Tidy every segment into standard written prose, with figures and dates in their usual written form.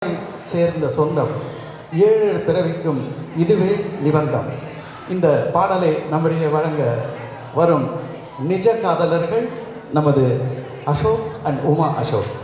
சேர்ந்த சொந்தம் ஏழு பிறவிக்கும் இதுவே நிபந்தம். இந்த பாடலை நம்முடைய வழங்க வரும் நிஜ காதலர்கள் நமது அசோக் அண்ட் உமா அசோக்.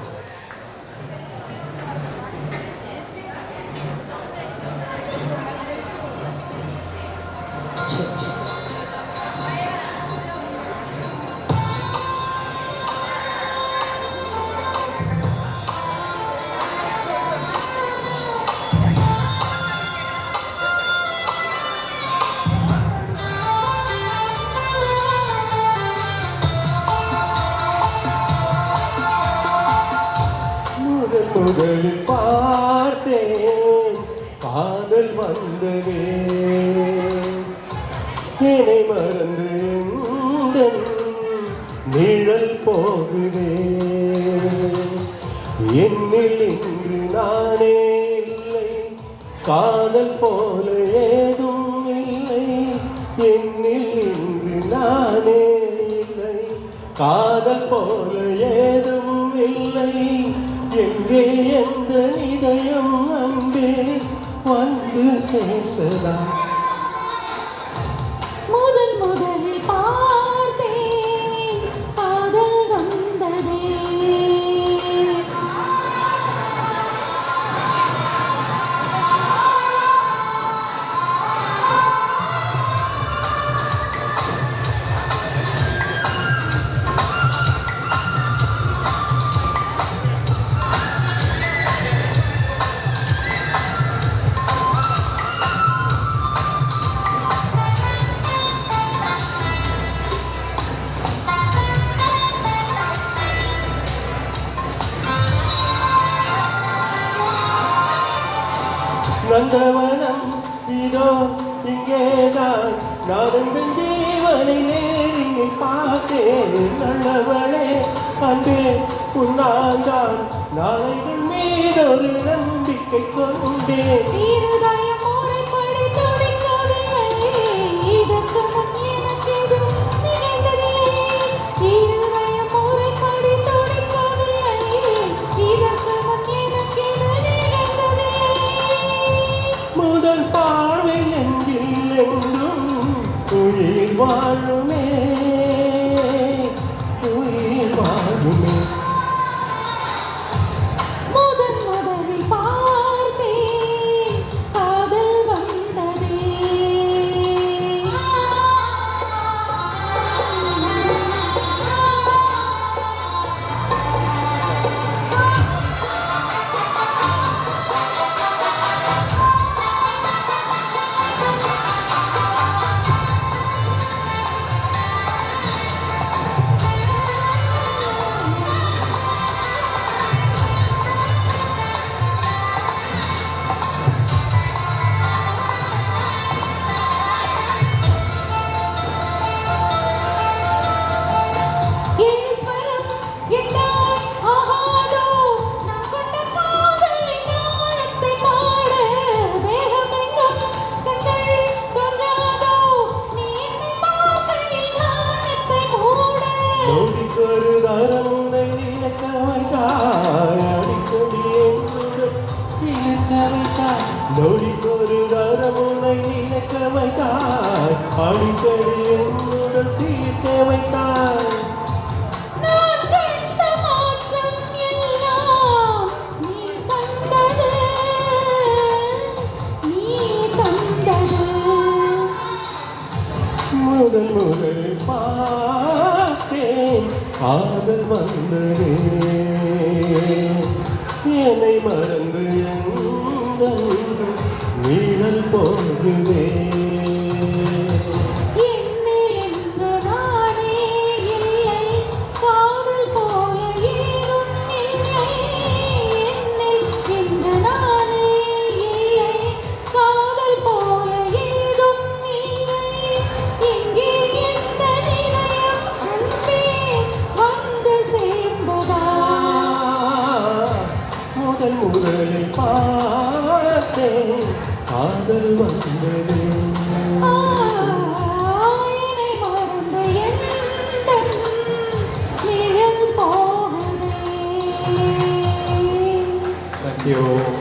முதலில் பார்த்தேன் காதல் வந்ததே, என்னை மறந்து நிழல் போகுதே. என்னில் இன்று நானே இல்லை, காதல் போல ஏதும் இல்லை. என்னில் இன்று நானே இல்லை, காதல் போல ஏதும் இல்லை. எங்கே எந்த இதயம் அன்பே வந்து சேர்ந்ததா? முதலில் பார்த்தேன் காதல் வந்ததே. நந்தவனம் இதோ இங்கேதான், நான் ஜீவனை நேரில் பார்த்தேன். நல்லவளே அன்பே உன்னால்தான் நாளைகள் மீதொரு நம்பிக்கை கொண்டேன். முதல் பார்வை நெஞ்சில் என்றும் உயிர் வாழுமே, உயிர் வாழுமே. முதலில் பார்த்தேன் காதல் வந்ததே. நொடிக்கொரு தரமுனை நினைக்க வைத்தாய், அடிக்கடி என்னுடன் சிரிக்க வைத்தாய். நொடிக்கொரு தரமுனை நினைக்க வைத்தாய், அடிக்கடி என்னுடன் சிரிக்க வைத்தாய். முதலில் பார்த்தேன் காதல் வந்ததே, என்னை மறந்து நிழல் போகுதே. முதலில் பார்த்தேன் காதல் வந்ததே. Thank you.